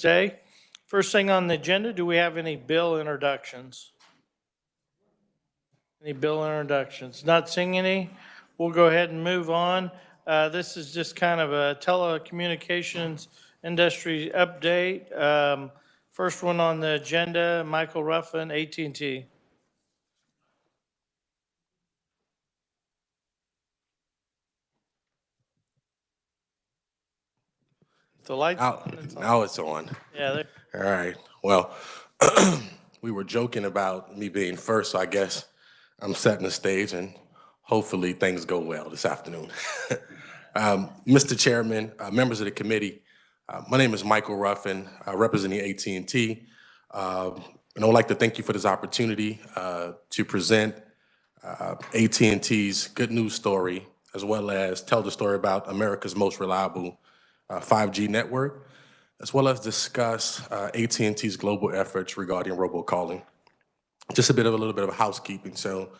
Day. First thing on the agenda, do we have any bill introductions? Any bill introductions? Not seeing any. We'll go ahead and move on. This is just kind of a telecommunications industry update. First one on the agenda, Michael Ruffin, AT&T. The lights. Now it's on. Yeah. All right. Well, we were joking about me being first, so I guess I'm setting the stage and hopefully things go well this afternoon. Mr. Chairman, members of the committee, my name is Michael Ruffin, representing AT&T. And I would like to thank you for this opportunity to present AT&T's good news story, as well as tell the story about America's most reliable 5G network, as well as discuss AT&T's global efforts regarding robocalling. Just a little bit of housekeeping. So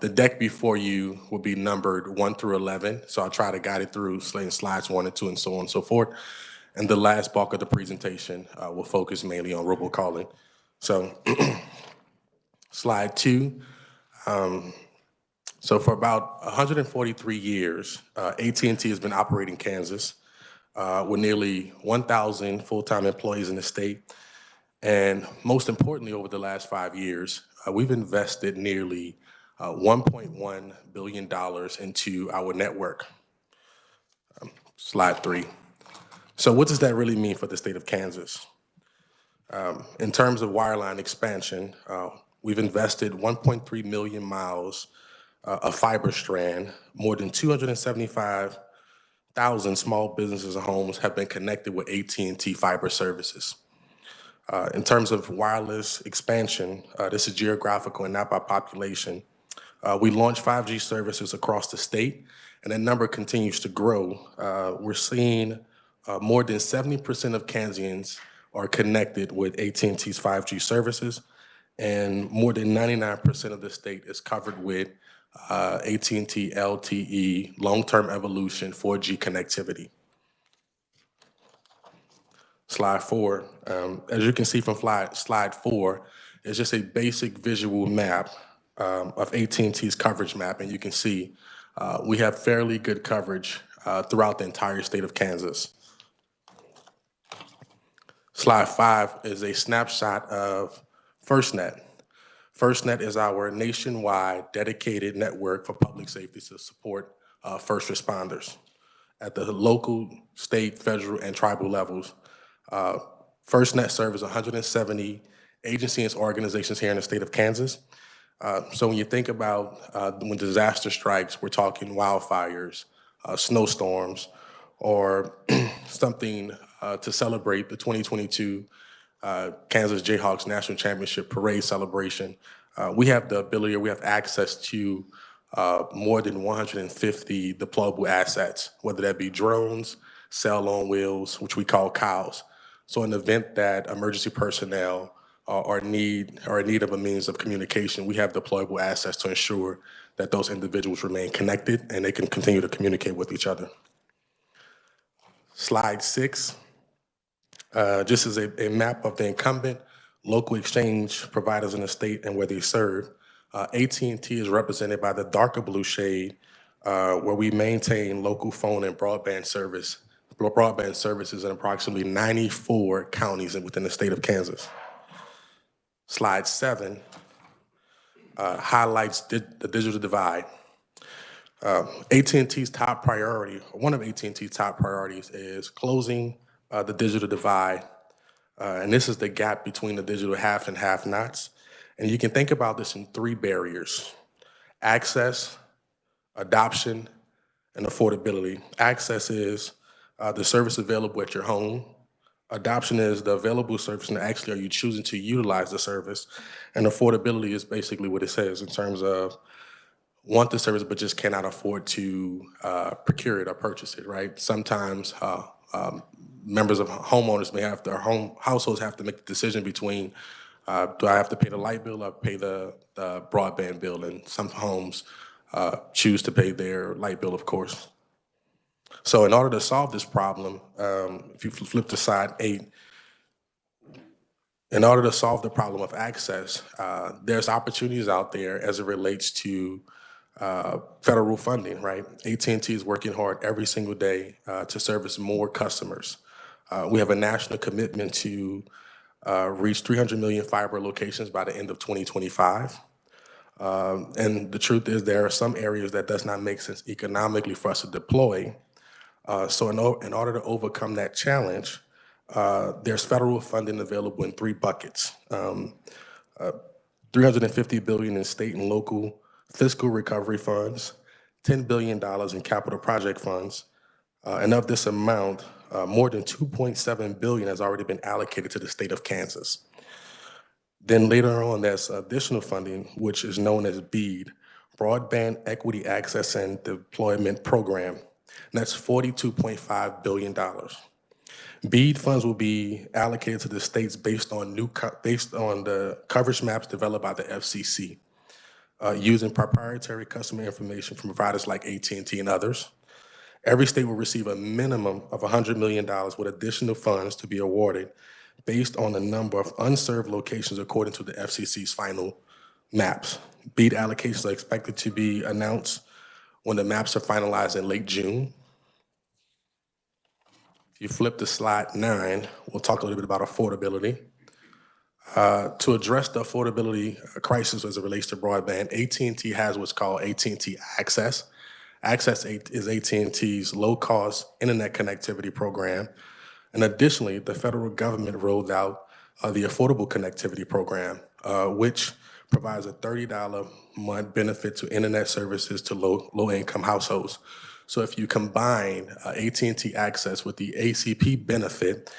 the deck before you will be numbered 1 through 11. So I'll try to guide it through slides 1 and 2 and so on and so forth. And the last bulk of the presentation will focus mainly on robocalling. So slide 2. So for about 143 years, AT&T has been operating Kansas with nearly 1,000 full-time employees in the state. And most importantly, over the last 5 years, we've invested nearly $1.1 billion into our network. Slide 3. So what does that really mean for the state of Kansas? In terms of wireline expansion, we've invested 1.3 million miles of fiber strand. More than 275,000 small businesses and homes have been connected with AT&T fiber services. In terms of wireless expansion, this is geographical and not by population. We launched 5G services across the state, and that number continues to grow. We're seeing more than 70% of Kansans are connected with AT&T's 5G services, and more than 99% of the state is covered with AT&T LTE long-term evolution 4G connectivity. Slide 4. As you can see from slide 4, it's just a basic visual map of AT&T's coverage map, and you can see we have fairly good coverage throughout the entire state of Kansas. Slide 5 is a snapshot of FirstNet. FirstNet is our nationwide dedicated network for public safety to support first responders at the local, state, federal, and tribal levels. FirstNet serves 170 agencies and organizations here in the state of Kansas. So when you think about when disaster strikes, we're talking wildfires, snowstorms, or something to celebrate the 2022 Kansas Jayhawks National Championship Parade celebration. We have the ability, or we have access to more than 150 deployable assets, whether that be drones, cell on wheels, which we call cows. So in the event that emergency personnel are in need of a means of communication, we have deployable assets to ensure that those individuals remain connected and they can continue to communicate with each other. Slide 6. Just as a map of the incumbent local exchange providers in the state and where they serve. AT&T is represented by the darker blue shade, where we maintain local phone and broadband services in approximately 94 counties within the state of Kansas. Slide 7 highlights the digital divide. AT&T's top priority, one of AT&T's top priorities, is closing the digital divide. And this is the gap between the digital have and have-nots. And you can think about this in 3 barriers: access, adoption, and affordability. Access is the service available at your home. Adoption is the available service, and actually are you choosing to utilize the service. And affordability is basically what it says in terms of want the service but just cannot afford to procure it or purchase it, right? Sometimes members of homeowners may have their households have to make the decision between do I have to pay the light bill or pay the broadband bill? And some homes choose to pay their light bill, of course. So in order to solve this problem, if you flip to slide 8, In order to solve the problem of access, there's opportunities out there as it relates to federal funding, right? AT&T is working hard every single day to service more customers. We have a national commitment to reach 300 million fiber locations by the end of 2025. And the truth is there are some areas that does not make sense economically for us to deploy. So in order to overcome that challenge, there's federal funding available in three buckets. 350 billion in state and local fiscal recovery funds, $10 billion in capital project funds, and of this amount, more than 2.7 billion has already been allocated to the state of Kansas. Then later on, there's additional funding, which is known as BEAD, Broadband Equity Access and Deployment Program. And that's $42.5 billion. BEAD funds will be allocated to the states based on the coverage maps developed by the FCC, using proprietary customer information from providers like AT&T and others. Every state will receive a minimum of $100 million with additional funds to be awarded based on the number of unserved locations according to the FCC's final maps. BEAD allocations are expected to be announced when the maps are finalized in late June. If you flip to slide 9, we'll talk a little bit about affordability. To address the affordability crisis as it relates to broadband, AT&T has what's called AT&T Access. Access is AT&T's low-cost internet connectivity program. And additionally, the federal government rolled out the Affordable Connectivity Program, which provides a $30 a month benefit to internet services to low-income households. So if you combine AT&T Access with the ACP benefit,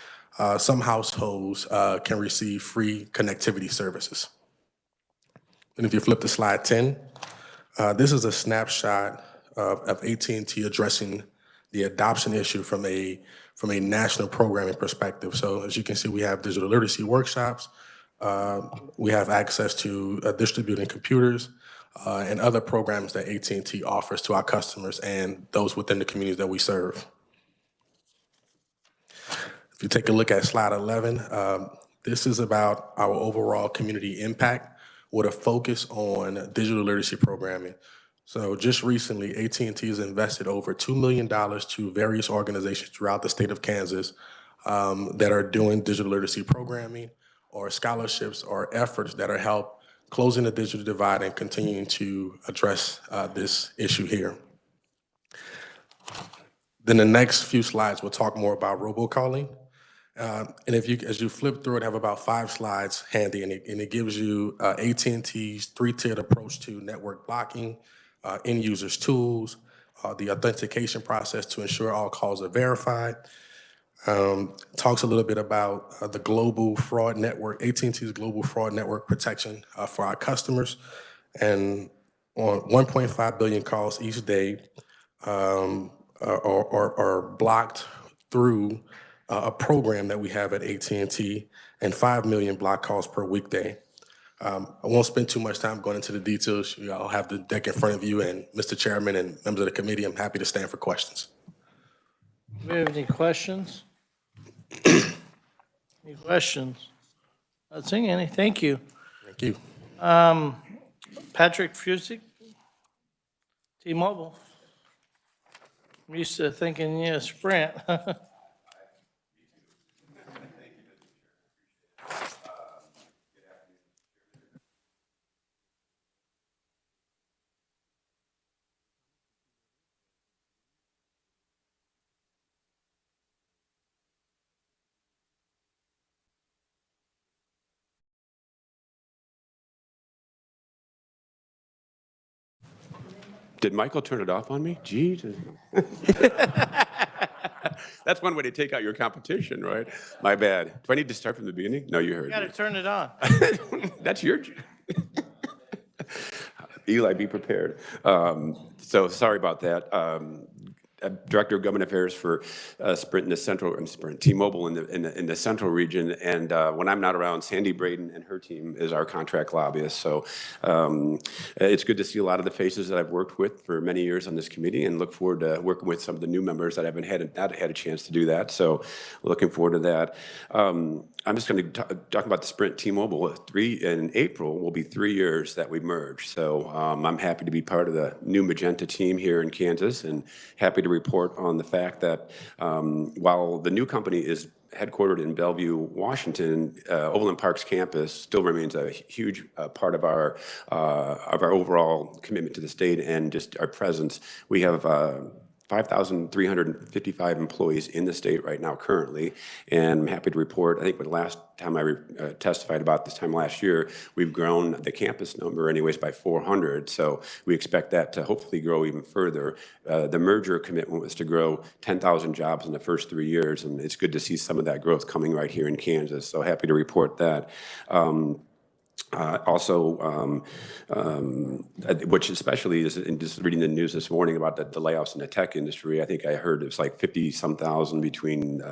some households can receive free connectivity services. And if you flip to slide 10, this is a snapshot of AT&T addressing the adoption issue from a national programming perspective. So as you can see, we have digital literacy workshops, we have access to distributing computers, and other programs that AT&T offers to our customers and those within the communities that we serve. If you take a look at slide 11, this is about our overall community impact with a focus on digital literacy programming. So just recently, AT&T has invested over $2 million to various organizations throughout the state of Kansas that are doing digital literacy programming or scholarships or efforts that are help closing the digital divide and continuing to address this issue here. Then the next few slides, we'll talk more about robocalling. And as you flip through it, I have about 5 slides handy, and it gives you AT&T's 3-tiered approach to network blocking, end users tools, the authentication process to ensure all calls are verified. Talks a little bit about the global fraud network, AT&T's global fraud network protection for our customers, and on 1.5 billion calls each day are blocked through a program that we have at AT&T, and 5 million block calls per weekday. I won't spend too much time going into the details. You all have the deck in front of you, and Mr. Chairman and members of the committee, I'm happy to stand for questions. Do we have any questions? Any questions? Not seeing any. Thank you. Thank you. Patrick Fusick, T-Mobile. I'm used to thinking, yeah, Sprint. Did Michael turn it off on me? Gee. That's one way to take out your competition, right? My bad. Do I need to start from the beginning? No, you heard You got to me. turn it on. That's your Eli, be prepared. So sorry about that. Director of Government Affairs for Sprint in the Central, Sprint T-Mobile in the Central region, and when I'm not around, Sandy Braden and her team is our contract lobbyist. So it's good to see a lot of the faces that I've worked with for many years on this committee, and look forward to working with some of the new members that haven't not had a chance to do that. So looking forward to that. I'm just going to talk about the Sprint T-Mobile. In April will be 3 years that we merged. So I'm happy to be part of the new Magenta team here in Kansas, and happy to report on the fact that while the new company is headquartered in Bellevue, Washington, Overland Park's campus still remains a huge part of our overall commitment to the state and just our presence. We have 5,355 employees in the state right now currently, and I'm happy to report, I think the last time I testified about this time last year, we've grown the campus number anyways by 400, so we expect that to hopefully grow even further. The merger commitment was to grow 10,000 jobs in the first 3 years, and it's good to see some of that growth coming right here in Kansas, so happy to report that. Which especially is in just reading the news this morning about the layoffs in the tech industry. I think I heard it's like 50-some thousand between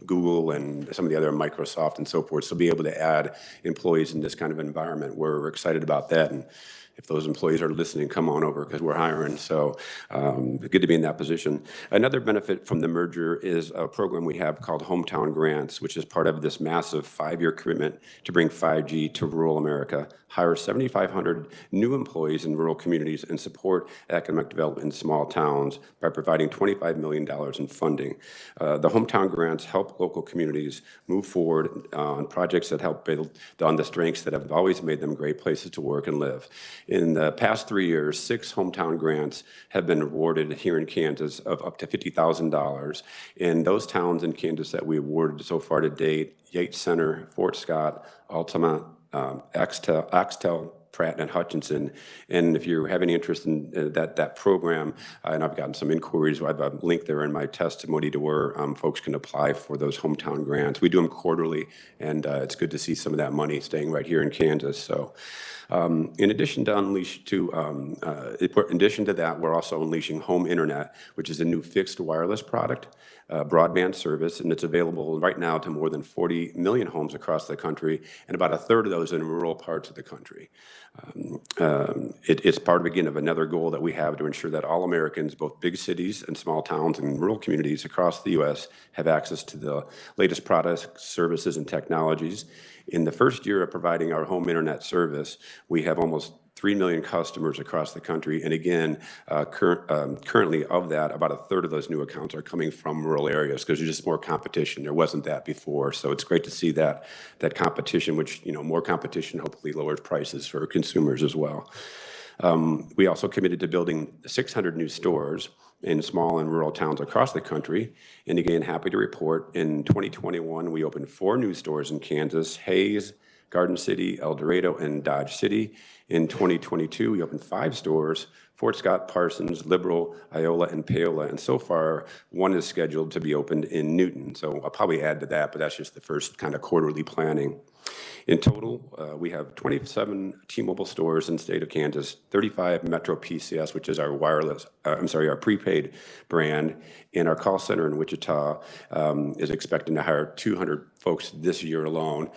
Google and some of the other Microsoft and so forth. So be able to add employees in this kind of environment, we're excited about that. And if those employees are listening, come on over because we're hiring. So good to be in that position. Another benefit from the merger is a program we have called Hometown Grants, which is part of this massive 5-year commitment to bring 5G to rural America, hire 7,500 new employees in rural communities, and support economic development in small towns by providing $25 million in funding. The Hometown Grants help local communities move forward on projects that help build on the strengths that have always made them great places to work and live. In the past 3 years, 6 hometown grants have been awarded here in Kansas of up to $50,000. In those towns in Kansas that we awarded so far to date, Yates Center, Fort Scott, Altamont, Axtell, Pratt, and Hutchinson. And if you have any interest in that program, and I've gotten some inquiries, I have a link there in my testimony to where folks can apply for those hometown grants. We do them quarterly, and it's good to see some of that money staying right here in Kansas. So in addition to that, we're also unleashing Home Internet, which is a new fixed wireless product, broadband service, and it's available right now to more than 40 million homes across the country, and about a third of those in rural parts of the country. It's part, again, of another goal that we have to ensure that all Americans, both big cities and small towns and rural communities across the U.S., have access to the latest products, services, and technologies. In the first year of providing our home internet service, we have almost 3 million customers across the country. And again, currently of that, about a third of those new accounts are coming from rural areas because there's just more competition. There wasn't that before. So it's great to see that competition, which, more competition hopefully lowers prices for consumers as well. We also committed to building 600 new stores in small and rural towns across the country. And again, happy to report in 2021, we opened 4 new stores in Kansas: Hayes, Garden City, El Dorado, and Dodge City. In 2022, we opened 5 stores: Fort Scott, Parsons, Liberal, Iola, and Paola. And so far, 1 is scheduled to be opened in Newton. So I'll probably add to that, but that's just the first kind of quarterly planning. In total, we have 27 T-Mobile stores in the state of Kansas, 35 Metro PCS, which is our our prepaid brand, and our call center in Wichita is expecting to hire 200 folks this year alone.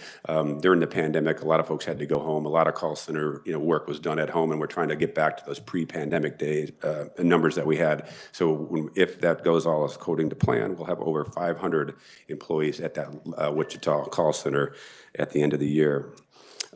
During the pandemic, a lot of folks had to go home. A lot of call center work was done at home, and we're trying to get back to those pre-pandemic days numbers that we had. So if that goes all according to plan, we'll have over 500 employees at that Wichita call center at the end of the year.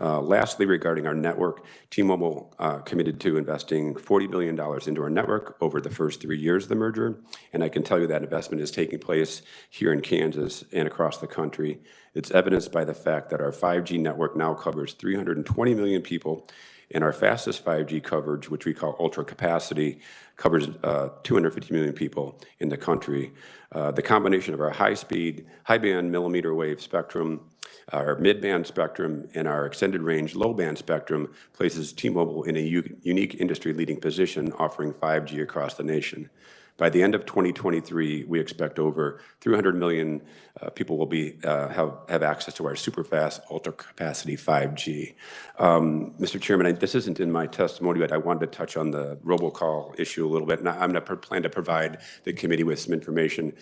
Lastly, regarding our network, T-Mobile committed to investing $40 billion into our network over the first 3 years of the merger, and I can tell you that investment is taking place here in Kansas and across the country. It's evidenced by the fact that our 5G network now covers 320 million people, and our fastest 5G coverage, which we call ultra capacity, covers 250 million people in the country. The combination of our high-speed, high-band millimeter wave spectrum, our mid-band spectrum, and our extended range low-band spectrum places T-Mobile in a unique industry-leading position, offering 5G across the nation. By the end of 2023, we expect over 300 million people will be have access to our super-fast, ultra-capacity 5G. Mr. Chairman, this isn't in my testimony, but I wanted to touch on the robocall issue a little bit, and I'm going to plan to provide the committee with some information.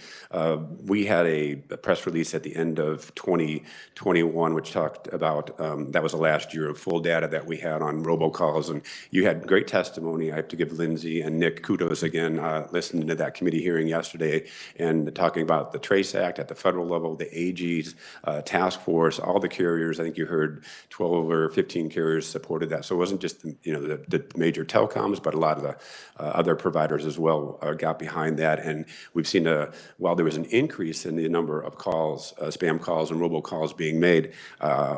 We had a press release at the end of 2021, which talked about, that was the last year of full data that we had on robocalls, and you had great testimony. I have to give Lindsay and Nick kudos again, listening to that committee hearing yesterday and talking about the TRACE Act at the federal level, the AG's task force, all the carriers. I think you heard 12 or 15 carriers supported that. So it wasn't just the major telecoms, but a lot of the other providers as well got behind that. And we've seen while there was an increase in the number of calls, spam calls and robocalls being made,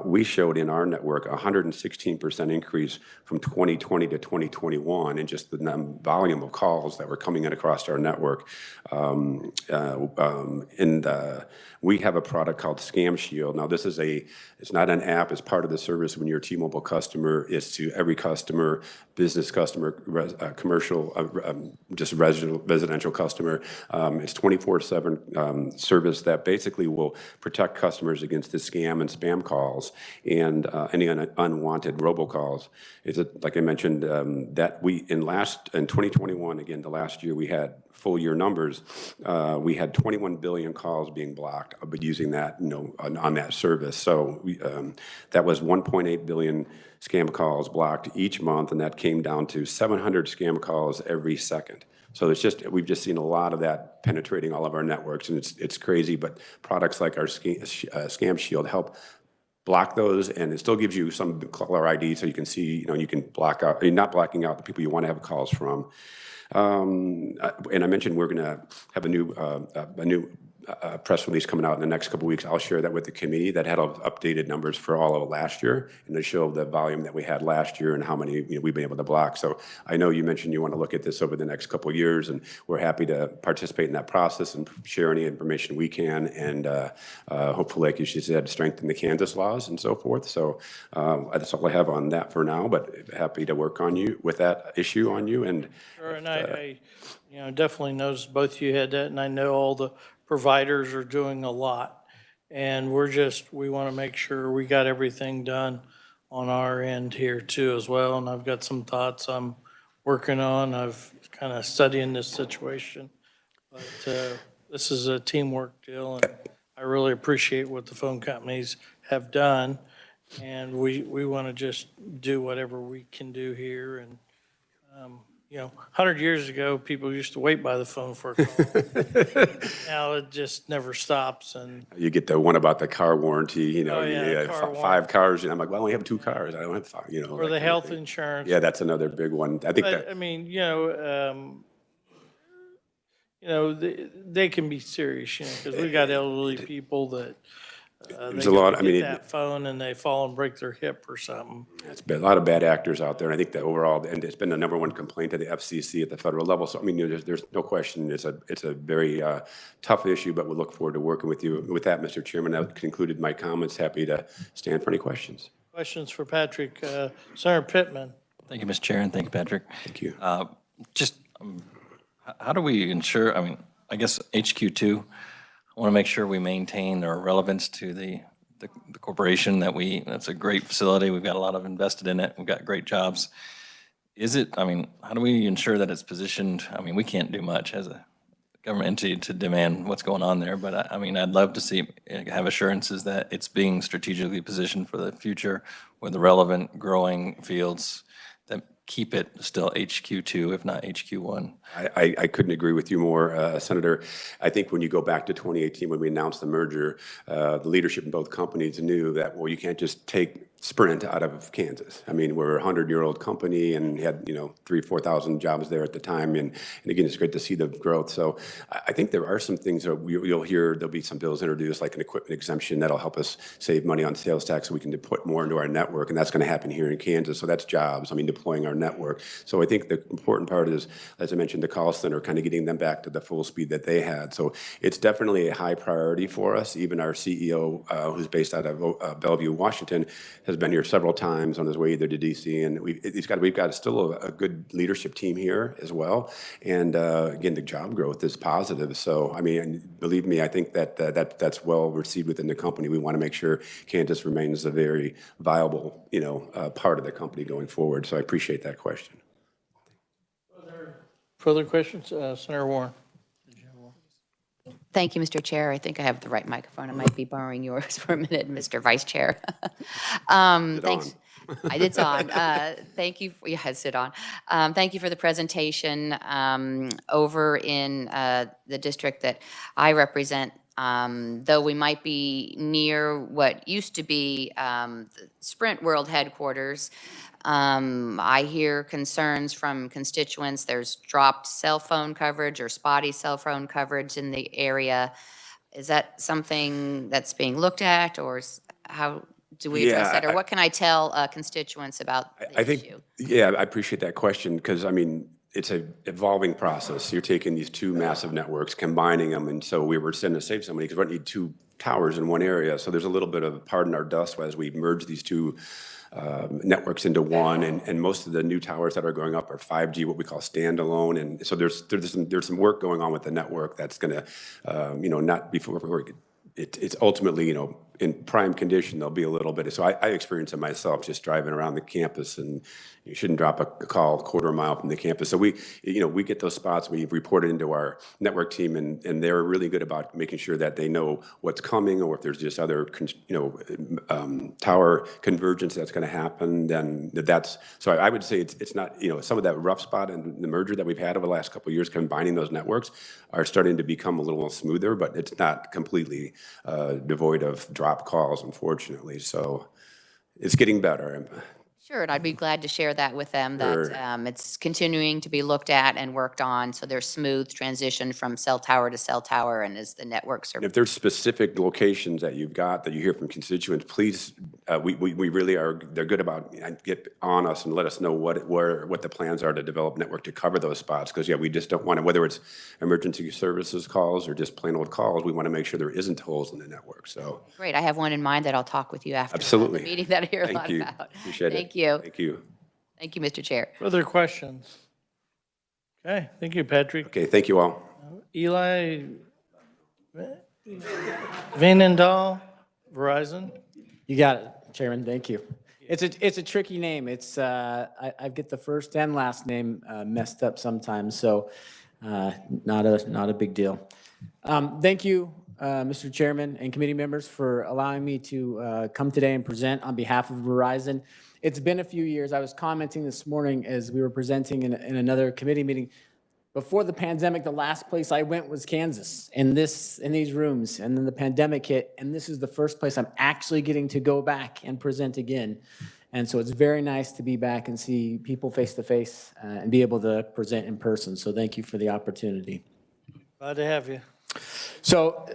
we showed in our network a 116% increase from 2020 to 2021 in just the volume of calls that were coming in across our network. We have a product called Scam Shield. Now, this is it's not an app, it's part of the service when you're a T-Mobile customer. It's to every customer, business customer, commercial, just residential customer. It's 24/7 service that basically will protect customers against the scam and spam calls and any unwanted robocalls. Like I mentioned, that in 2021, again, the last year we had full year numbers, we had 21 billion calls being blocked, but using that, on that service. So that was 1.8 billion scam calls blocked each month, and that came down to 700 scam calls every second. So we've just seen a lot of that penetrating all of our networks, and it's crazy. But products like our Scam Shield help block those, and it still gives you some caller ID, so you can see, you can block out. You're not blocking out the people you want to have calls from. And I mentioned we're going to have a new press release coming out in the next couple of weeks. I'll share that with the committee that had updated numbers for all of last year and to show the volume that we had last year and how many we've been able to block. So I know you mentioned you want to look at this over the next couple of years, and we're happy to participate in that process and share any information we can, and hopefully, like you said, strengthen the Kansas laws and so forth. So that's all I have on that for now, but happy to work with that issue on you. And sure, and I definitely noticed both you had that, and I know all the providers are doing a lot, and we want to make sure we got everything done on our end here too as well. And I've got some thoughts I'm working on. I've kind of studying this situation, but this is a teamwork deal, and I really appreciate what the phone companies have done, and we want to just do whatever we can do here. And 100 years ago, people used to wait by the phone for a call. Now it just never stops. And you get the one about the car warranty, car 5 cars, and I'm like, well, I only have 2 cars. I don't have 5, or the health insurance. Yeah, that's another big one. I think But, I mean, they can be serious, because we got elderly people that there's a lot. Get that phone and they fall and break their hip or something. It's been a lot of bad actors out there, and I think that overall, and it's been the #1 complaint to the FCC at the federal level. So I mean, there's no question it's a very tough issue, but we look forward to working with you. With that, Mr. Chairman, that concluded my comments. Happy to stand for any questions. Questions for Patrick. Senator Pittman. Thank you, Mr. Chair, and thank you, Patrick. Thank you. How do we ensure, I guess HQ2, I want to make sure we maintain our relevance to the corporation that's a great facility. We've got a lot of invested in it. We've got great jobs. How do we ensure that it's positioned? We can't do much as a government entity to demand what's going on there, but I'd love to have assurances that it's being strategically positioned for the future with the relevant growing fields that keep it still HQ2, if not HQ1. I couldn't agree with you more, Senator. I think when you go back to 2018, when we announced the merger, the leadership in both companies knew that, well, you can't just take Sprint out of Kansas. We're a 100-year-old company and had 3,000 or 4,000 jobs there at the time, and again, it's great to see the growth. So I think there are some things that you'll hear. There'll be some bills introduced, like an equipment exemption that'll help us save money on sales tax, so we can put more into our network, and that's going to happen here in Kansas. So that's jobs. Deploying our network. So I think the important part is, as I mentioned, the call center, kind of getting them back to the full speed that they had. So it's definitely a high priority for us. Even our CEO, who's based out of Bellevue, Washington, has has been here several times on his way either to DC, and we've got still a good leadership team here as well. And again, the job growth is positive. So I mean, believe me, I think that's well received within the company. We want to make sure Kansas remains a very viable, part of the company going forward. So I appreciate that question. Further questions? Senator Warren. Thank you, Mr. Chair. I think I have the right microphone. I might be borrowing yours for a minute, Mr. Vice Chair. Thanks. It's on. Thank you. Yeah, sit on. Thank you for the presentation. Over in the district that I represent, though we might be near what used to be the Sprint World headquarters, I hear concerns from constituents. There's dropped cell phone coverage or spotty cell phone coverage in the area. Is that something that's being looked at, or how do we address that? Or what can I tell constituents about the issue? Yeah, I appreciate that question, because I mean, it's an evolving process. You're taking these two massive networks, combining them, and so we were trying to save somebody because we don't need two towers in one area. So there's a little bit of pardon our dust as we merge these two networks into one, and most of the new towers that are going up are 5G, what we call standalone, and so there's some work going on with the network that's going to, not before it's ultimately, in prime condition, there'll be a little bit. So I experience it myself just driving around the campus, and you shouldn't drop a call a quarter mile from the campus. So we get those spots, we report it into our network team, and they're really good about making sure that they know what's coming, or if there's just other, tower convergence that's going to happen, then so I would say it's not, some of that rough spot and the merger that we've had over the last couple of years, combining those networks are starting to become a little smoother, but it's not completely devoid of drop calls, unfortunately. So it's getting better. Sure, and I'd be glad to share that with them, that it's continuing to be looked at and worked on, so there's smooth transition from cell tower to cell tower, and as the networks are. And if there's specific locations that you've got that you hear from constituents, please, we really are, they're good about get on us and let us know what the plans are to develop network to cover those spots, because we just don't want to, whether it's emergency services calls or just plain old calls, we want to make sure there isn't holes in the network. So great, I have one in mind that I'll talk with you after absolutely the meeting that I hear a lot Thank you. about. Appreciate it. Thank you. Thank you. Thank you, Mr. Chair. Further questions? Okay, thank you, Patrick. Okay, thank you all. Eli Veenendaal, Verizon. You got it, Chairman. Thank you. It's a tricky name. It's I get the first and last name messed up sometimes, so not a big deal. Thank you, Mr. Chairman and committee members, for allowing me to come today and present on behalf of Verizon. It's been a few years. I was commenting this morning as we were presenting in another committee meeting. Before the pandemic, the last place I went was Kansas, in these rooms, and then the pandemic hit, and this is the first place I'm actually getting to go back and present again. And so it's very nice to be back and see people face to face and be able to present in person. So thank you for the opportunity. Glad to have you. So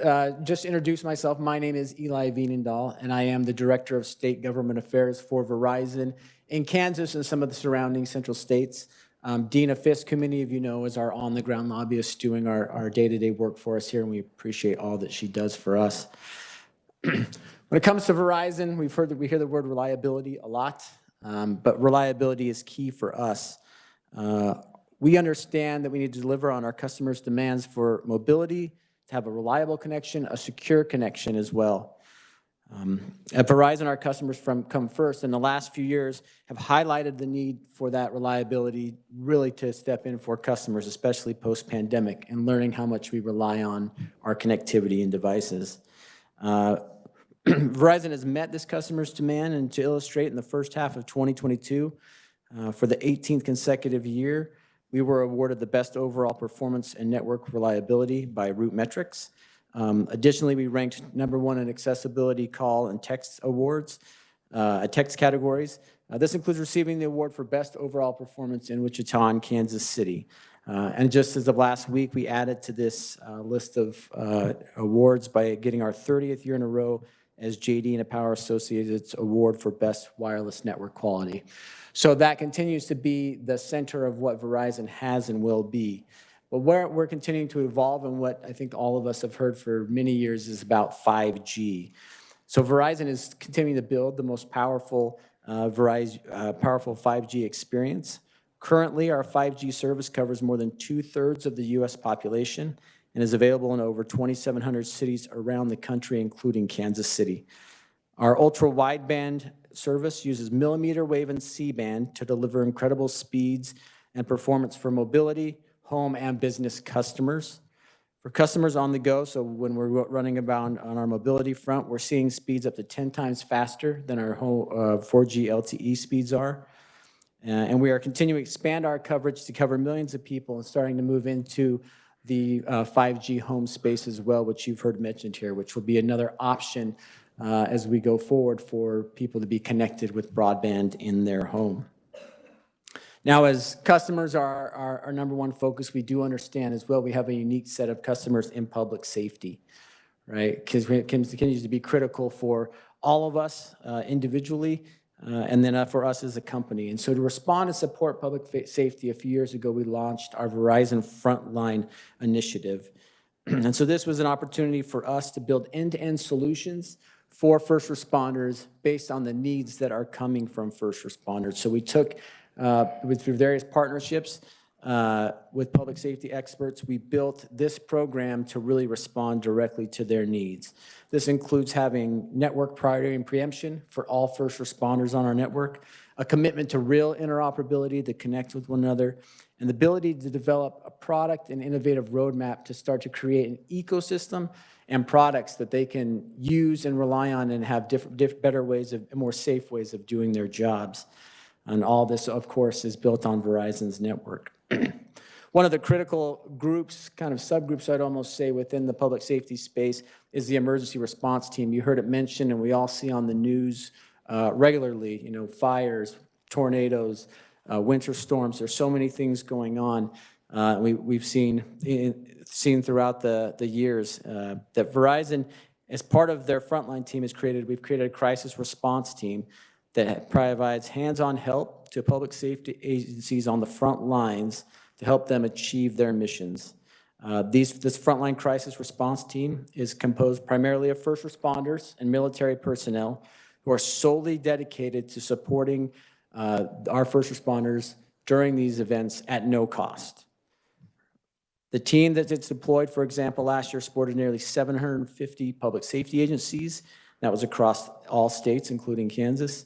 just to introduce myself, my name is Eli Veenendaal, and I am the Director of State Government Affairs for Verizon in Kansas and some of the surrounding central states. Dina Fisk, who many of you know, is our on-the-ground lobbyist doing our day-to-day work for us here, and we appreciate all that she does for us. When it comes to Verizon, we hear the word reliability a lot, but reliability is key for us. We understand that we need to deliver on our customers' demands for mobility, to have a reliable connection, a secure connection as well. At Verizon, our customers come first, and the last few years have highlighted the need for that reliability really to step in for customers, especially post-pandemic, and learning how much we rely on our connectivity and devices. Verizon has met this customer's demand, and to illustrate, in the first half of 2022, for the 18th consecutive year, we were awarded the best overall performance and network reliability by Root Metrics. Additionally, we ranked #1 in accessibility call and text awards, text categories. This includes receiving the award for best overall performance in Wichita and Kansas City. And just as of last week, we added to this list of awards by getting our 30th year in a row as JD and Power Associates Award for Best Wireless Network Quality. So that continues to be the center of what Verizon has and will be. But we're continuing to evolve, and what I think all of us have heard for many years is about 5G. So Verizon is continuing to build the most powerful, powerful 5G experience. Currently, our 5G service covers more than 2/3 of the U.S. population and is available in over 2,700 cities around the country, including Kansas City. Our ultra-wideband service uses millimeter wave and C-band to deliver incredible speeds and performance for mobility, home, and business customers. For customers on the go, so when we're running about on our mobility front, we're seeing speeds up to 10 times faster than our 4G LTE speeds are. And we are continuing to expand our coverage to cover millions of people and starting to move into the 5G home space as well, which you've heard mentioned here, which will be another option as we go forward for people to be connected with broadband in their home. Now, as customers are our number one focus, we do understand as well we have a unique set of customers in public safety, right? Because it continues to be critical for all of us individually, and then for us as a company. And so to respond and support public safety, a few years ago, we launched our Verizon Frontline initiative. And so this was an opportunity for us to build end-to-end solutions for first responders based on the needs that are coming from first responders. So we took, through various partnerships with public safety experts, we built this program to really respond directly to their needs. This includes having network priority and preemption for all first responders on our network, a commitment to real interoperability to connect with one another, and the ability to develop a product and innovative roadmap to start to create an ecosystem and products that they can use and rely on and have better ways of, more safe ways of doing their jobs. And all this, of course, is built on Verizon's network. One of the critical groups, kind of subgroups, I'd almost say, within the public safety space is the emergency response team. You heard it mentioned, and we all see on the news regularly, you know, fires, tornadoes, winter storms. There's so many things going on. We've seen throughout the years that Verizon, as part of their frontline team, we've created a crisis response team that provides hands-on help to public safety agencies on the front lines to help them achieve their missions. This frontline crisis response team is composed primarily of first responders and military personnel who are solely dedicated to supporting our first responders during these events at no cost. The team that it's deployed, for example, last year supported nearly 750 public safety agencies. That was across all states, including Kansas.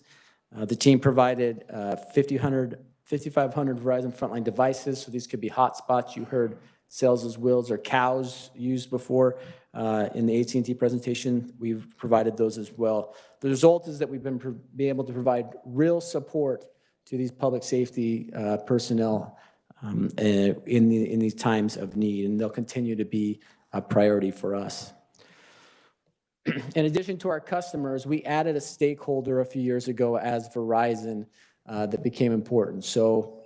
The team provided 5,500 Verizon Frontline devices, so these could be hotspots. You heard cells as wills or cows used before in the AT&T presentation. We've provided those as well. The result is that we've been able to provide real support to these public safety personnel in these times of need, and they'll continue to be a priority for us. In addition to our customers, we added a stakeholder a few years ago as Verizon that became important. So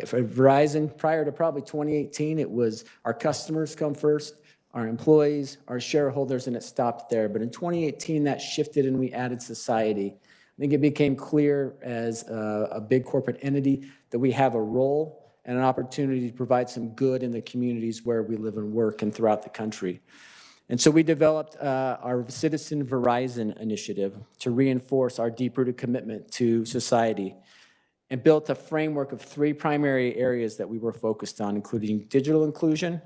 for Verizon, prior to probably 2018, it was our customers come first, our employees, our shareholders, and it stopped there. But in 2018, that shifted and we added society. I think it became clear as a big corporate entity that we have a role and an opportunity to provide some good in the communities where we live and work and throughout the country. And so we developed our Citizen Verizon initiative to reinforce our deep-rooted commitment to society and built a framework of 3 primary areas that we were focused on, including digital inclusion,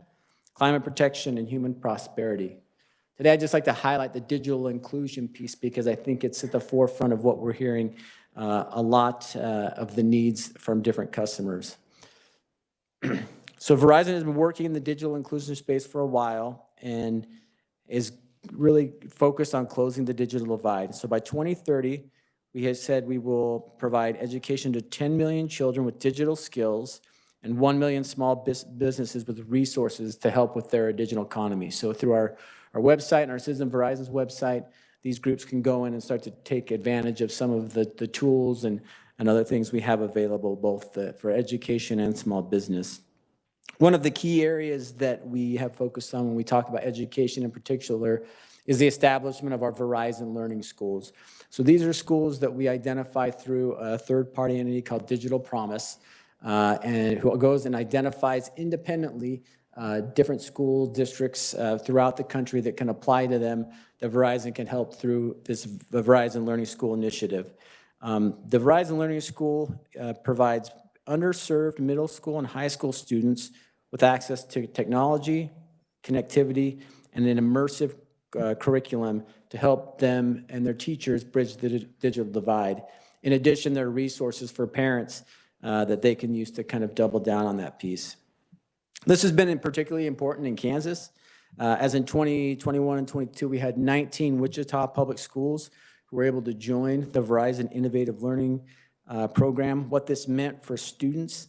climate protection, and human prosperity. Today, I'd just like to highlight the digital inclusion piece because I think it's at the forefront of what we're hearing a lot of the needs from different customers. So Verizon has been working in the digital inclusion space for a while and is really focused on closing the digital divide. So by 2030, we have said we will provide education to 10 million children with digital skills and 1 million small businesses with resources to help with their digital economy. So through our website and our Citizen Verizon's website, these groups can go in and start to take advantage of some of the tools and other things we have available, both for education and small business. One of the key areas that we have focused on when we talk about education in particular is the establishment of our Verizon Learning Schools. So these are schools that we identify through a third-party entity called Digital Promise, and who goes and identifies independently different school districts throughout the country that can apply to them, that Verizon can help through this Verizon Learning School initiative. The Verizon Learning School provides underserved middle school and high school students with access to technology, connectivity, and an immersive curriculum to help them and their teachers bridge the digital divide. In addition, there are resources for parents that they can use to kind of double down on that piece. This has been particularly important in Kansas, as in 2021 and 22, we had 19 Wichita public schools who were able to join the Verizon Innovative Learning program. What this meant for students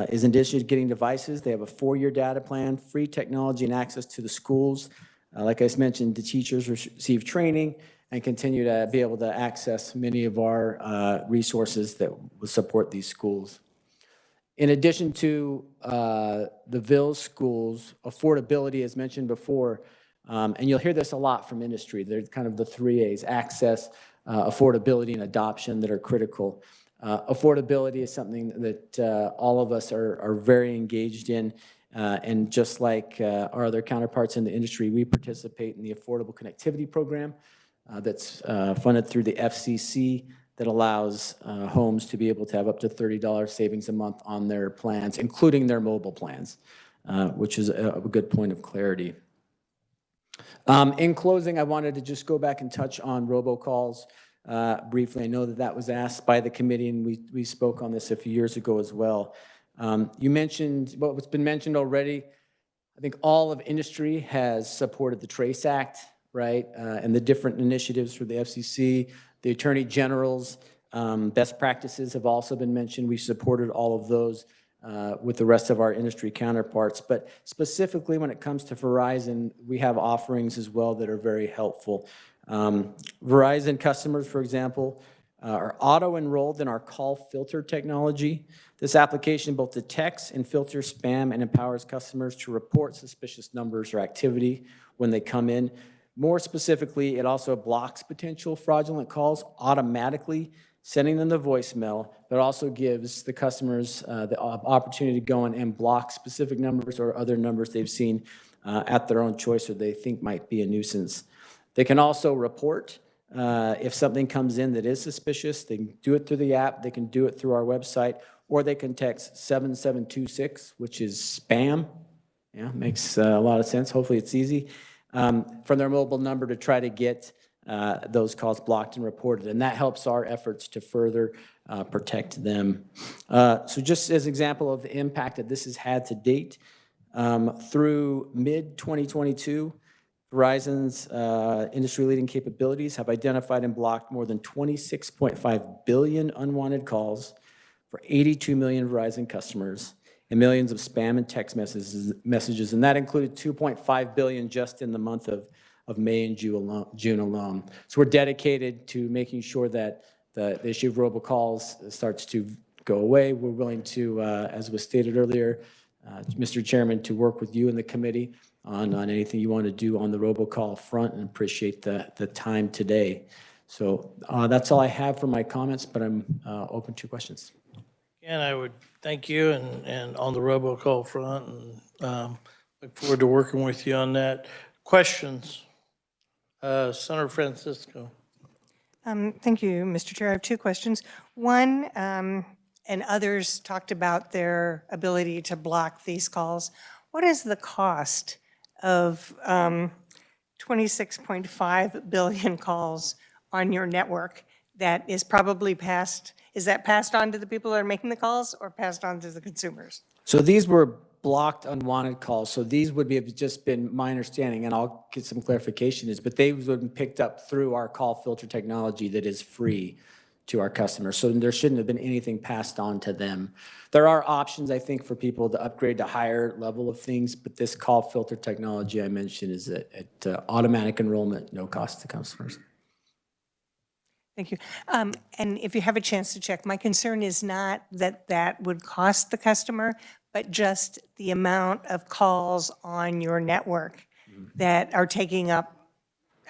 is in addition to getting devices, they have a 4-year data plan, free technology and access to the schools. Like I mentioned, the teachers receive training and continue to be able to access many of our resources that will support these schools. In addition to the Ville schools, affordability, as mentioned before, and you'll hear this a lot from industry, they're kind of the 3 A's: access, affordability, and adoption that are critical. Affordability is something that all of us are very engaged in, and just like our other counterparts in the industry, we participate in the Affordable Connectivity Program that's funded through the FCC, that allows homes to be able to have up to $30 savings a month on their plans, including their mobile plans, which is a good point of clarity. In closing, I wanted to just go back and touch on robocalls briefly. I know that was asked by the committee, and we spoke on this a few years ago as well. You mentioned what's been mentioned already. I think all of industry has supported the TRACE Act, right, and the different initiatives for the FCC. The Attorney General's best practices have also been mentioned. We supported all of those with the rest of our industry counterparts. But specifically when it comes to Verizon, we have offerings as well that are very helpful. Verizon customers, for example, are auto-enrolled in our call filter technology. This application both detects and filters spam and empowers customers to report suspicious numbers or activity when they come in. More specifically, it also blocks potential fraudulent calls automatically, sending them the voicemail, but also gives the customers the opportunity to go in and block specific numbers or other numbers they've seen at their own choice or they think might be a nuisance. They can also report if something comes in that is suspicious. They can do it through the app, they can do it through our website, or they can text 7726, which is spam. Yeah, makes a lot of sense. Hopefully it's easy. From their mobile number to try to get those calls blocked and reported. And that helps our efforts to further protect them. So just as an example of the impact that this has had to date, through mid-2022, Verizon's industry-leading capabilities have identified and blocked more than 26.5 billion unwanted calls for 82 million Verizon customers, and millions of spam and text messages, and that included 2.5 billion just in the month of May and June alone. So we're dedicated to making sure that the issue of robocalls starts to go away. We're willing to, as was stated earlier, Mr. Chairman, to work with you and the committee on anything you want to do on the robocall front, and appreciate the time today. So that's all I have for my comments, but I'm open to questions. And I would thank you and on the robocall front, and look forward to working with you on that. Questions? Senator Francisco. Thank you, Mr. Chair. I have 2 questions. One, and others talked about their ability to block these calls. What is the cost of 26.5 billion calls on your network that is probably passed? Is that passed on to the people that are making the calls or passed on to the consumers? So these were blocked unwanted calls. So these would have just been my understanding, and I'll get some clarification, but they would have been picked up through our call filter technology that is free to our customers. So there shouldn't have been anything passed on to them. There are options, I think, for people to upgrade to higher level of things, but this call filter technology I mentioned is at automatic enrollment, no cost to customers. Thank you. And if you have a chance to check, my concern is not that that would cost the customer, but just the amount of calls on your network that are taking up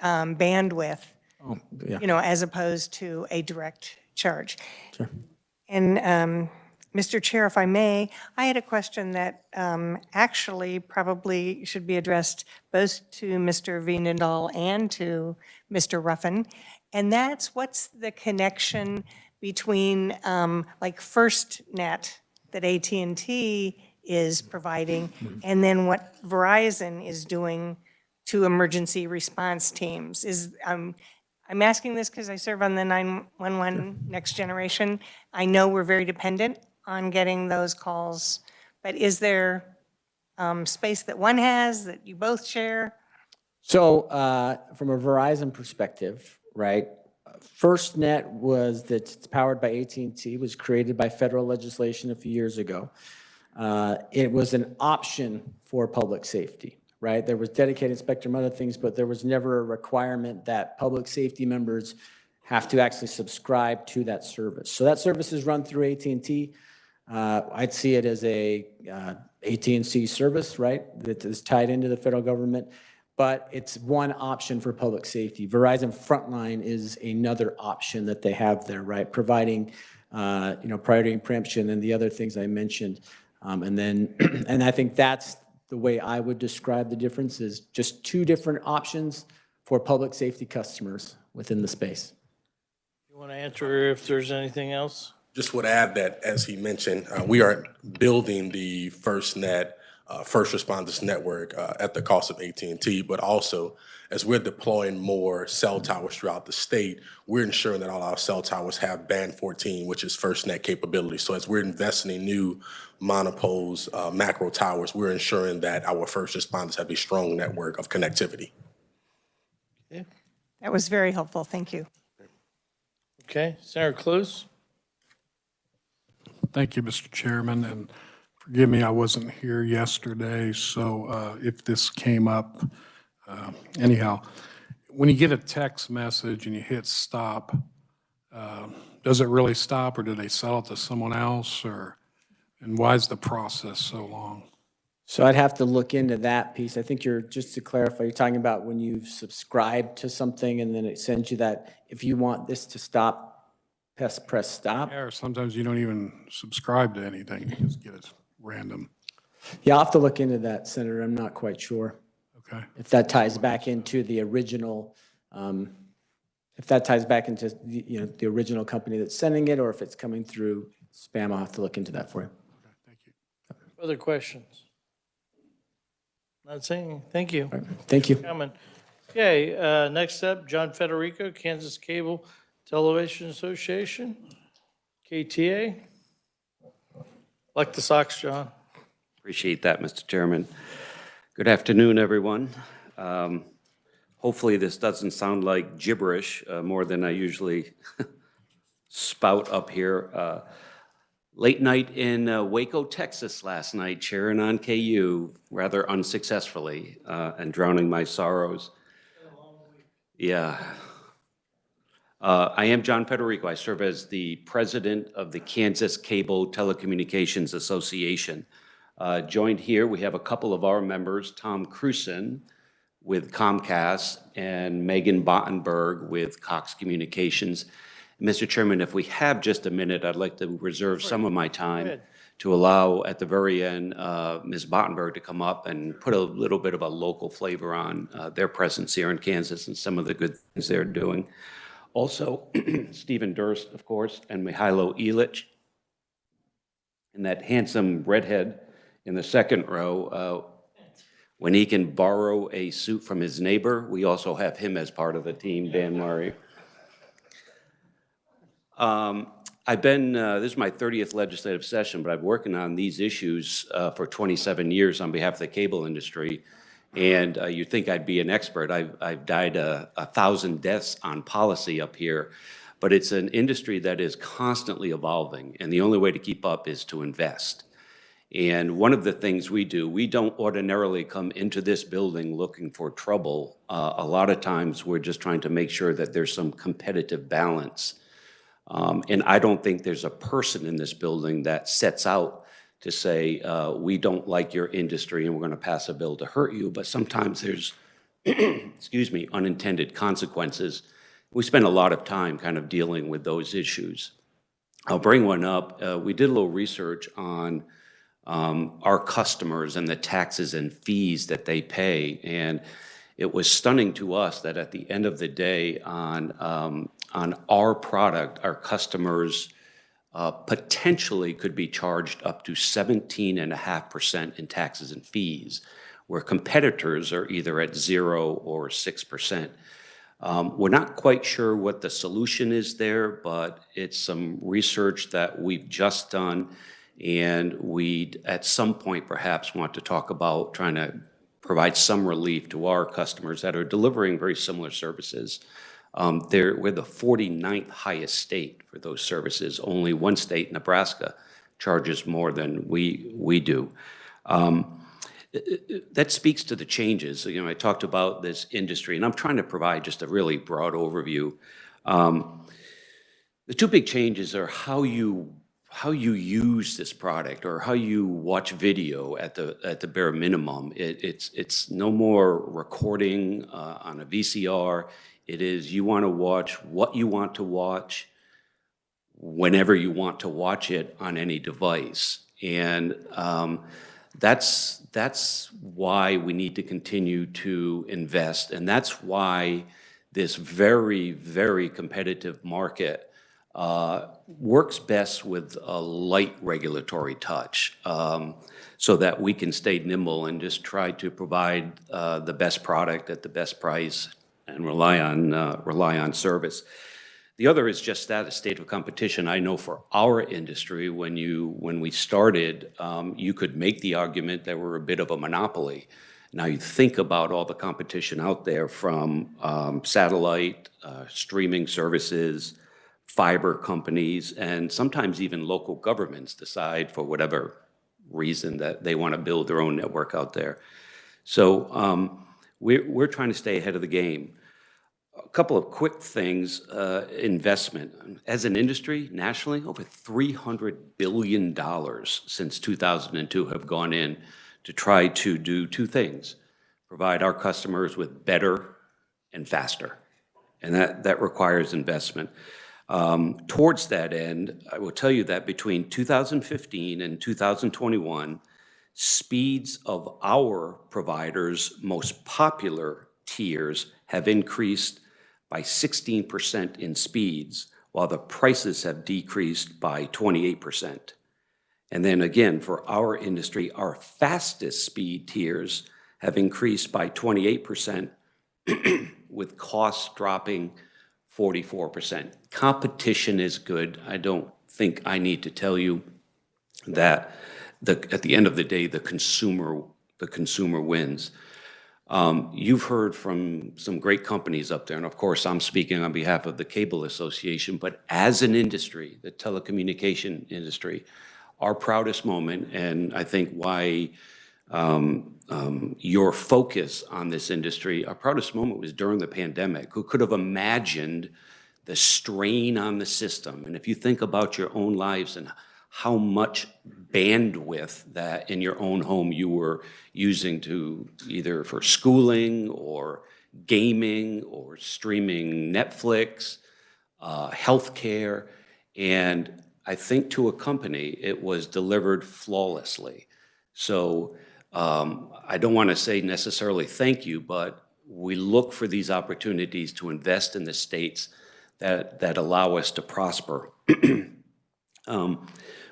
bandwidth, Yeah. you know, as opposed to a direct charge. Sure. And Mr. Chair, if I may, I had a question that actually probably should be addressed both to Mr. Veenendahl and to Mr. Ruffin, and that's what's the connection between like FirstNet that AT&T is providing and then what Verizon is doing to emergency response teams? I'm asking this because I serve on the 911 Next Generation. I know we're very dependent on getting those calls, but is there space that one has that you both share? So from a Verizon perspective, right, FirstNet it's powered by AT&T, was created by federal legislation a few years ago. It was an option for public safety, right? There was dedicated spectrum, other things, but there was never a requirement that public safety members have to actually subscribe to that service. So that service is run through AT&T. I'd see it as a AT&T service, right, that is tied into the federal government, but it's one option for public safety. Verizon Frontline is another option that they have there, right, providing priority and preemption and the other things I mentioned. And I think that's the way I would describe the difference, is just two different options for public safety customers within the space. You want to answer if there's anything else? Just would add that, as he mentioned, we are building the FirstNet first responders network at the cost of AT&T, but also as we're deploying more cell towers throughout the state, we're ensuring that all our cell towers have band 14, which is FirstNet capability. So as we're investing in new monopoles, macro towers, we're ensuring that our first responders have a strong network of connectivity. Yeah. That was very helpful. Thank you. Okay, Senator Cluse? Thank you, Mr. Chairman, and forgive me, I wasn't here yesterday, so if this came up, anyhow, when you get a text message and you hit stop, does it really stop, or do they sell it to someone else, and why is the process so long? So I'd have to look into that piece. I think just to clarify, you're talking about when you've subscribed to something and then it sends you that, if you want this to stop, press stop. Yeah, or sometimes you don't even subscribe to anything, you just get it random. Yeah, I'll have to look into that, Senator. I'm not quite sure. Okay. If that ties back into the original, if that ties back into the original company that's sending it, or if it's coming through spam, I'll have to look into that for you. Okay, thank you. Other questions? Not saying, thank you. All right, thank you. Coming. Okay, next up, John Federico, Kansas Cable Television Association, KTA. Like the Sox, John. Appreciate that, Mr. Chairman. Good afternoon, everyone. Hopefully this doesn't sound like gibberish more than I usually spout up here. Late night in Waco, Texas last night, cheering on KU rather unsuccessfully and drowning my sorrows. Yeah. I am John Federico. I serve as the president of the Kansas Cable Telecommunications Association. Joined here, we have a couple of our members, Tom Cruson with Comcast and Megan Bottenberg with Cox Communications. Mr. Chairman, if we have just a minute, I'd like to reserve some of my time to allow at the very end Ms. Bottenberg to come up and put a little bit of a local flavor on their presence here in Kansas and some of the good things they're doing. Also, Stephen Durst, of course, and Mihailo Ilic, and that handsome redhead in the second row. When he can borrow a suit from his neighbor, we also have him as part of the team, Dan Murray. I've been, this is my 30th legislative session, but I've been working on these issues for 27 years on behalf of the cable industry. And you'd think I'd be an expert. I've died 1,000 deaths on policy up here, but it's an industry that is constantly evolving, and the only way to keep up is to invest. And one of the things we do, we don't ordinarily come into this building looking for trouble. A lot of times we're just trying to make sure that there's some competitive balance. And I don't think there's a person in this building that sets out to say, we don't like your industry and we're going to pass a bill to hurt you, but sometimes there's, excuse me, unintended consequences. We spend a lot of time kind of dealing with those issues. I'll bring one up. We did a little research on our customers and the taxes and fees that they pay, and it was stunning to us that at the end of the day on our product, our customers potentially could be charged up to 17.5% in taxes and fees, where competitors are either at 0 or 6%. We're not quite sure what the solution is there, but it's some research that we've just done, and we'd at some point perhaps want to talk about trying to provide some relief to our customers that are delivering very similar services. We're the 49th highest state for those services. Only one state, Nebraska, charges more than we do. That speaks to the changes. You know, I talked about this industry, and I'm trying to provide just a really broad overview. The two big changes are how you use this product or how you watch video at the bare minimum. It's no more recording on a VCR. It is you want to watch what you want to watch whenever you want to watch it on any device. And that's why we need to continue to invest. And that's why this very, very competitive market works best with a light regulatory touch, so that we can stay nimble and just try to provide the best product at the best price and rely on service. The other is just that, a state of competition. I know for our industry, when we started, you could make the argument that we're a bit of a monopoly. Now you think about all the competition out there from satellite, streaming services, fiber companies, and sometimes even local governments decide for whatever reason that they want to build their own network out there. So we're trying to stay ahead of the game. A couple of quick things, investment. As an industry, nationally, over $300 billion since 2002 have gone in to try to do two things: provide our customers with better and faster. And that requires investment. Towards that end, I will tell you that between 2015 and 2021, speeds of our providers' most popular tiers have increased by 16% in speeds, while the prices have decreased by 28%. And then again, for our industry, our fastest speed tiers have increased by 28%, with costs dropping 44%. Competition is good. I don't think I need to tell you that at the end of the day, the consumer wins. You've heard from some great companies up there, and of course, I'm speaking on behalf of the Cable Association, but as an industry, the telecommunication industry, our proudest moment, and I think why your focus on this industry, our proudest moment was during the pandemic. Who could have imagined the strain on the system? And if you think about your own lives and how much bandwidth that in your own home you were using to either for schooling or gaming or streaming Netflix, healthcare, and I think to a company, it was delivered flawlessly. So I don't want to say necessarily thank you, but we look for these opportunities to invest in the states that allow us to prosper.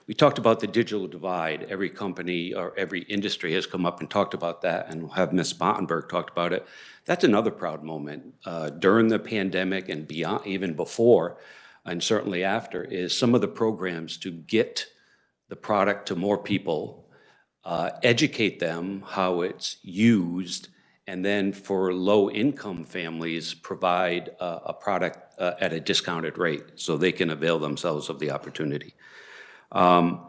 We talked about the digital divide. Every company or every industry has come up and talked about that, and we'll have Ms. Bottenberg talked about it. That's another proud moment. During the pandemic and beyond, even before, and certainly after, is some of the programs to get the product to more people, educate them how it's used, and then for low-income families, provide a product at a discounted rate so they can avail themselves of the opportunity. I'm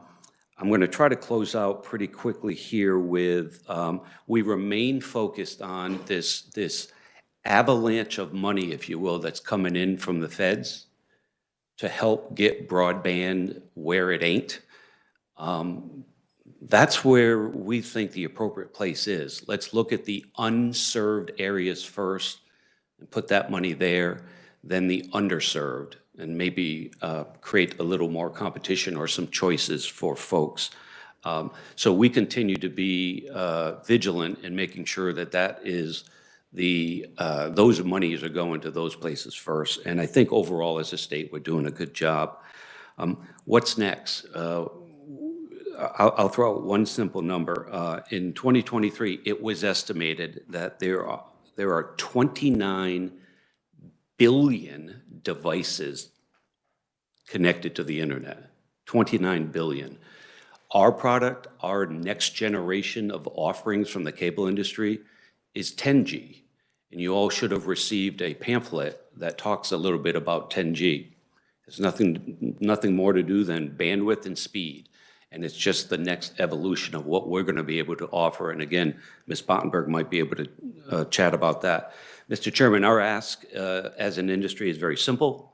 going to try to close out pretty quickly here with, we remain focused on this avalanche of money, if you will, that's coming in from the feds to help get broadband where it ain't. That's where we think the appropriate place is. Let's look at the unserved areas first and put that money there, then the underserved. and maybe create a little more competition or some choices for folks. So we continue to be vigilant in making sure that that is those monies are going to those places first. And I think overall as a state, we're doing a good job. What's next? I'll throw out one simple number. In 2023, it was estimated that there are 29 billion devices connected to the internet. 29 billion. Our product, our next generation of offerings from the cable industry is 10G. And you all should have received a pamphlet that talks a little bit about 10G. There's nothing more to do than bandwidth and speed. And it's just the next evolution of what we're going to be able to offer. And again, Ms. Bottenberg might be able to chat about that. Mr. Chairman, our ask as an industry is very simple.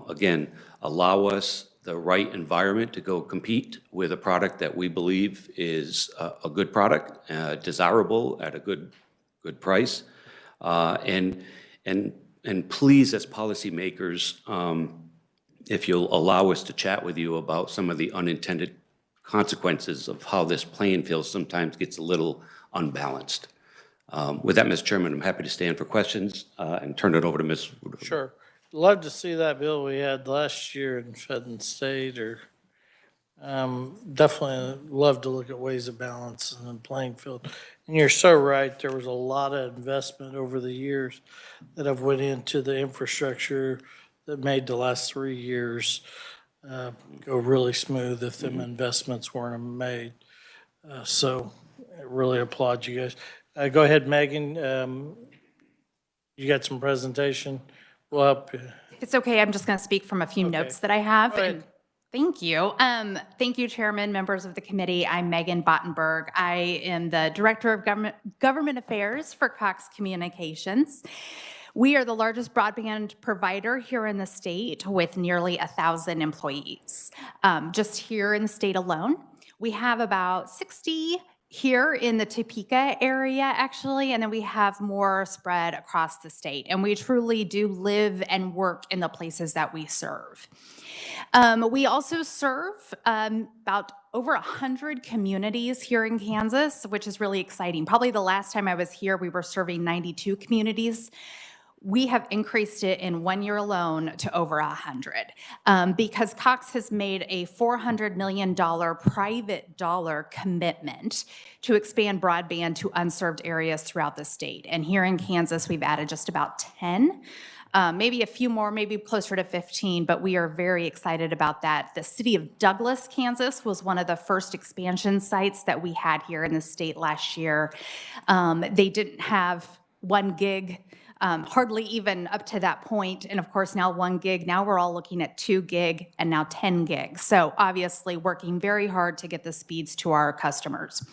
Again, allow us the right environment to go compete with a product that we believe is a good product, desirable at a good price. And please, as policymakers, if you'll allow us to chat with you about some of the unintended consequences of how this playing field sometimes gets a little unbalanced. With that, Mr. Chairman, I'm happy to stand for questions and turn it over to Ms. Wood. Sure. Love to see that bill we had last year in Fenton State, or definitely love to look at ways of balance in the playing field. And you're so right, there was a lot of investment over the years that have went into the infrastructure that made the last 3 years go really smooth if them investments weren't made. So I really applaud you guys. Go ahead, Megan. You got some presentation? We'll help you. It's okay. I'm just going to speak from a few notes that I have. Go ahead. And thank you. Thank you, Chairman, members of the committee. I'm Megan Bottenberg. I am the Director of Government Affairs for Cox Communications. We are the largest broadband provider here in the state with nearly 1,000 employees. Just here in the state alone, we have about 60 here in the Topeka area, actually, and then we have more spread across the state. And we truly do live and work in the places that we serve. We also serve about over 100 communities here in Kansas, which is really exciting. Probably the last time I was here, we were serving 92 communities. We have increased it in 1 year alone to over 100 because Cox has made a $400 million private dollar commitment to expand broadband to unserved areas throughout the state. And here in Kansas, we've added just about 10, maybe a few more, maybe closer to 15, but we are very excited about that. The city of Douglas, Kansas was one of the first expansion sites that we had here in the state last year. They didn't have 1 gig. Hardly even up to that point. And of course, now 1 gig. Now we're all looking at 2 gig and now 10 gigs. So obviously working very hard to get the speeds to our customers.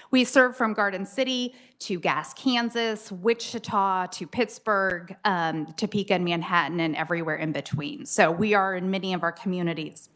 We serve from Garden City to Gass, Kansas, Wichita to Pittsburgh, Topeka and Manhattan, and everywhere in between. So we are in many of our communities.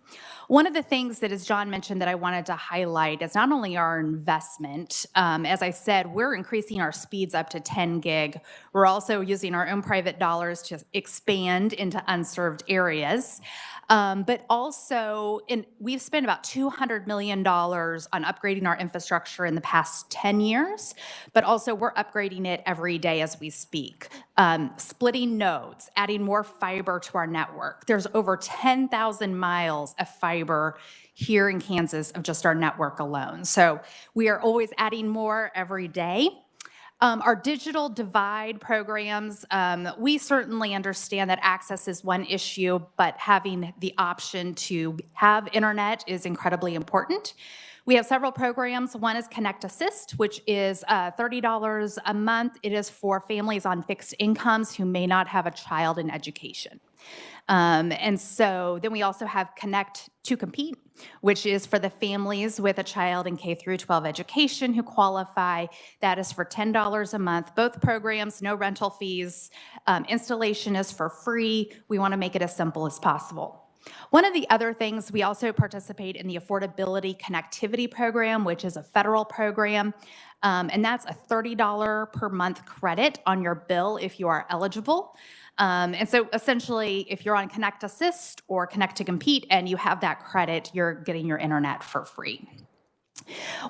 One of the things that, as John mentioned, that I wanted to highlight is not only our investment. As I said, we're increasing our speeds up to 10 gig. We're also using our own private dollars to expand into unserved areas. But also, we've spent about $200 million on upgrading our infrastructure in the past 10 years, but also we're upgrading it every day as we speak. Splitting nodes, adding more fiber to our network. There's over 10,000 miles of fiber here in Kansas of just our network alone. So we are always adding more every day. Our digital divide programs, we certainly understand that access is one issue, but having the option to have internet is incredibly important. We have several programs. One is Connect Assist, which is $30 a month. It is for families on fixed incomes who may not have a child in education. And so then we also have Connect to Compete, which is for the families with a child in K through 12 education who qualify. That is for $10 a month. Both programs, no rental fees. Installation is for free. We want to make it as simple as possible. One of the other things, we also participate in the Affordability Connectivity Program, which is a federal program, and that's a $30 per month credit on your bill if you are eligible. And so essentially, if you're on Connect Assist or Connect to Compete and you have that credit, you're getting your internet for free.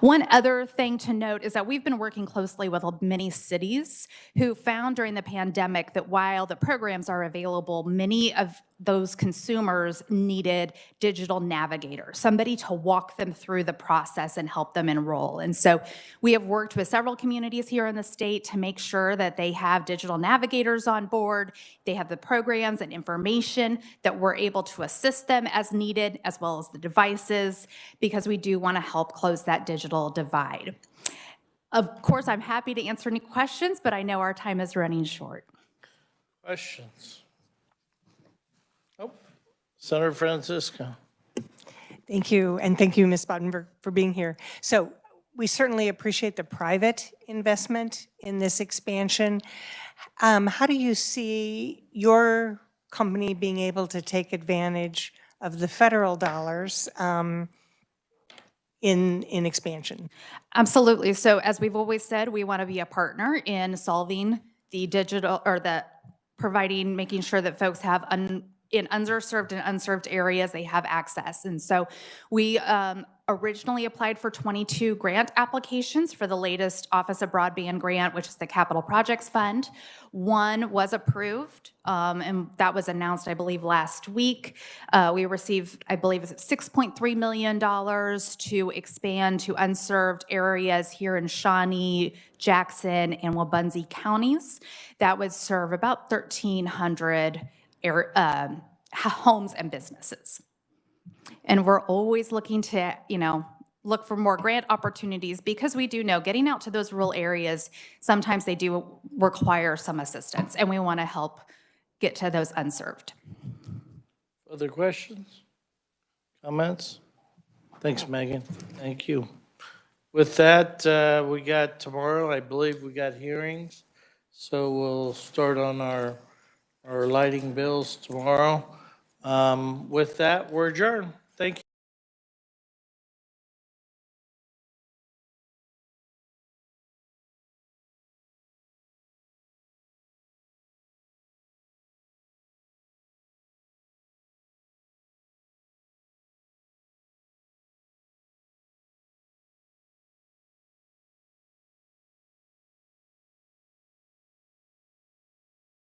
One other thing to note is that we've been working closely with many cities who found during the pandemic that while the programs are available, many of those consumers needed digital navigators, somebody to walk them through the process and help them enroll. And so we have worked with several communities here in the state to make sure that they have digital navigators on board, they have the programs and information that we're able to assist them as needed, as well as the devices, because we do want to help close that digital divide. Of course, I'm happy to answer any questions, but I know our time is running short. Questions? Oh, Senator Francisco. Thank you, and thank you, Ms. Bottenberg, for being here. So we certainly appreciate the private investment in this expansion. How do you see your company being able to take advantage of the federal dollars in expansion? Absolutely. So as we've always said, we want to be a partner in solving the digital, or the providing, making sure that folks have in underserved and unserved areas, they have access. And so we originally applied for 22 grant applications for the latest Office of Broadband grant, which is the Capital Projects Fund. One was approved, and that was announced, I believe, last week. We received, I believe, $6.3 million to expand to unserved areas here in Shawnee, Jackson, and Wabunsee counties. That would serve about 1,300 homes and businesses. And we're always looking to, look for more grant opportunities, because we do know getting out to those rural areas, sometimes they do require some assistance, and we want to help get to those unserved. Other questions? Comments? Thanks, Megan. Thank you. With that, we got tomorrow, I believe we got hearings. So we'll start on our lighting bills tomorrow. With that, we're adjourned.